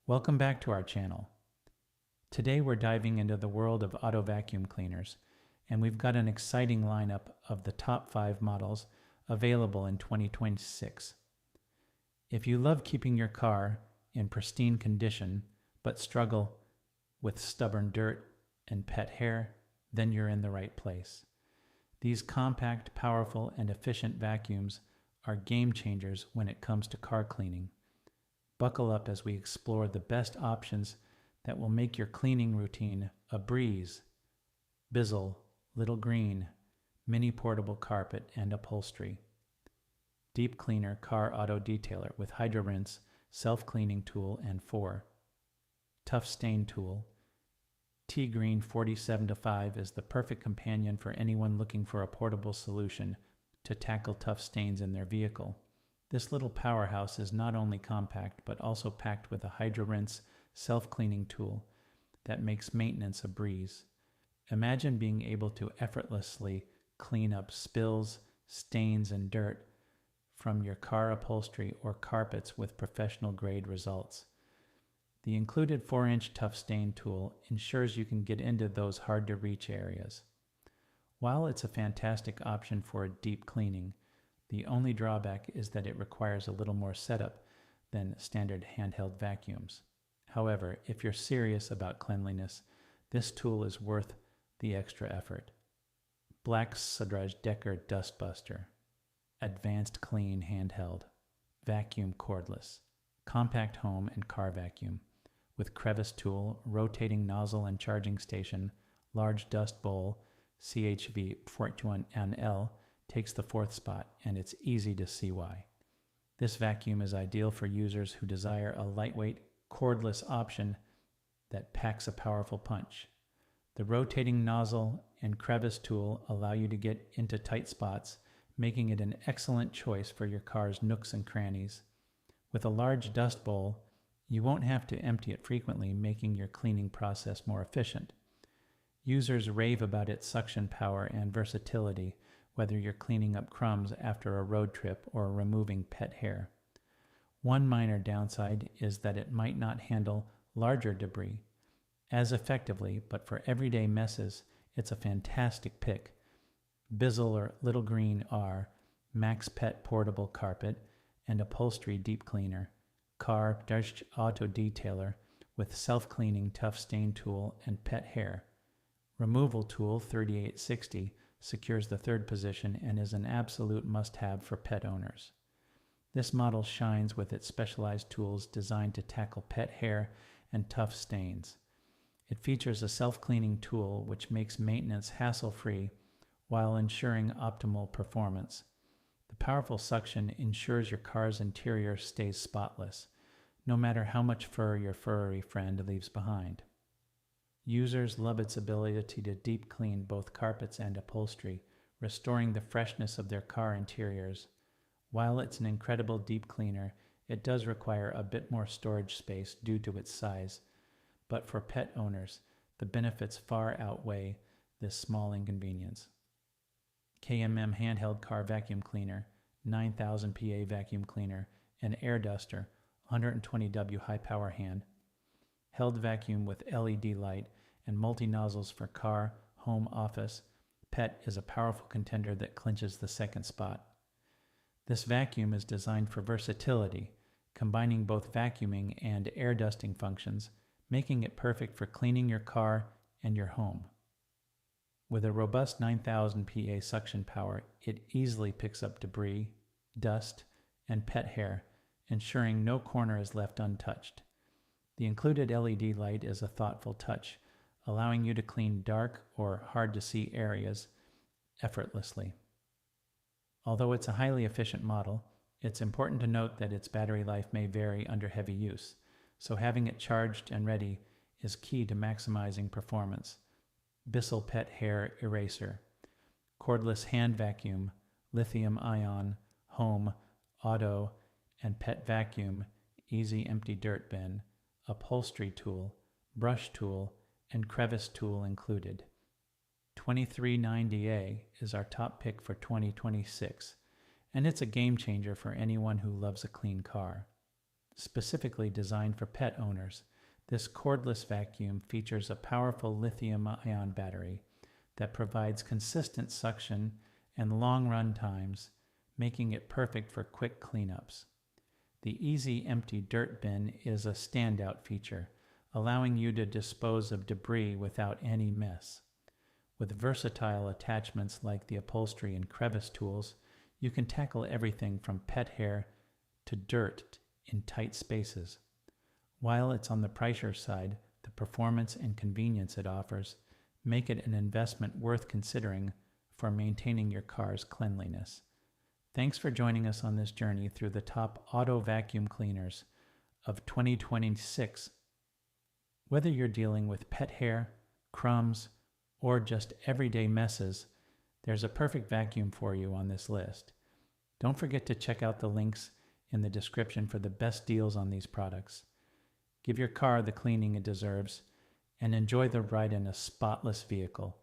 Welcome back to our channel. Today we're diving into the world of auto vacuum cleaners, and we've got an exciting lineup of the top 5 models available in 2026. If you love keeping your car in pristine condition but struggle with stubborn dirt and pet hair, then you're in the right place. These compact, powerful, and efficient vacuums are game changers when it comes to car cleaning. Buckle up as we explore the best options that will make your cleaning routine a breeze. Bissell, Little Green, Mini Portable Carpet and Upholstery. Deep Cleaner Car Auto Detailer with HydroRinse, Self-Cleaning Tool and 4. Tough Stain Tool. T-Green 47-5 is the perfect companion for anyone looking for a portable solution to tackle tough stains in their vehicle. This little powerhouse is not only compact, but also packed with a HydroRinse self-cleaning tool that makes maintenance a breeze. Imagine being able to effortlessly clean up spills, stains, and dirt from your car upholstery or carpets with professional-grade results. The included 4-inch Tough Stain tool ensures you can get into those hard-to-reach areas. While it's a fantastic option for deep cleaning, the only drawback is that it requires a little more setup than standard handheld vacuums. However, if you're serious about cleanliness, this tool is worth the extra effort. BLACK+DECKER dustbuster. AdvancedClean handheld. Vacuum cordless. Compact home and car vacuum. With Crevice tool, rotating nozzle and charging station, large dust bowl, CHV 41L takes the 4th spot, and it's easy to see why. This vacuum is ideal for users who desire a lightweight, cordless option that packs a powerful punch. The rotating nozzle and crevice tool allow you to get into tight spots, making it an excellent choice for your car's nooks and crannies. With a large dust bowl, you won't have to empty it frequently, making your cleaning process more efficient. Users rave about its suction power and versatility, whether you're cleaning up crumbs after a road trip or removing pet hair. One minor downside is that it might not handle larger debris as effectively, but for everyday messes, it's a fantastic pick. Bissell or Little Green are Max Pet Portable Carpet and Upholstery Deep Cleaner, Car Dash Auto Detailer with Self-Cleaning Tough Stain Tool and Pet Hair. Removal Tool 3860 secures the 3rd position and is an absolute must-have for pet owners. This model shines with its specialized tools designed to tackle pet hair and tough stains. It features a self-cleaning tool which makes maintenance hassle-free while ensuring optimal performance. The powerful suction ensures your car's interior stays spotless, no matter how much fur your furry friend leaves behind. Users love its ability to deep clean both carpets and upholstery, restoring the freshness of their car interiors. While it's an incredible deep cleaner, it does require a bit more storage space due to its size, but for pet owners, the benefits far outweigh this small inconvenience. KMM Handheld Car Vacuum Cleaner, 9000 PA Vacuum Cleaner, and Air Duster, 120W High Power Hand. Held vacuum with LED light and multi-nozzles for car, home, office, pet is a powerful contender that clinches the 2nd spot. This vacuum is designed for versatility, combining both vacuuming and air dusting functions, making it perfect for cleaning your car and your home. With a robust 9000 PA suction power, it easily picks up debris, dust, and pet hair, ensuring no corner is left untouched. The included LED light is a thoughtful touch, allowing you to clean dark or hard-to-see areas effortlessly. Although it's a highly efficient model, it's important to note that its battery life may vary under heavy use, so having it charged and ready is key to maximizing performance. Bissell Pet Hair Eraser. Cordless hand vacuum, lithium-ion, home, auto, and pet vacuum, easy empty dirt bin, upholstery tool, brush tool, and crevice tool included. 2390A is our top pick for 2026, and it's a game changer for anyone who loves a clean car. specifically designed for pet owners. This cordless vacuum features a powerful lithium-ion battery that provides consistent suction and long run times, making it perfect for quick cleanups. The easy empty dirt bin is a standout feature, allowing you to dispose of debris without any mess. With versatile attachments like the Upholstery and Crevice tools, you can tackle everything from pet hair to dirt in tight spaces. While it's on the pricier side, the performance and convenience it offers make it an investment worth considering for maintaining your car's cleanliness. Thanks for joining us on this journey through the top auto vacuum cleaners of 2026. Whether you're dealing with pet hair, crumbs, or just everyday messes, there's a perfect vacuum for you on this list. Don't forget to check out the links in the description for the best deals on these products. Give your car the cleaning it deserves and enjoy the ride in a spotless vehicle.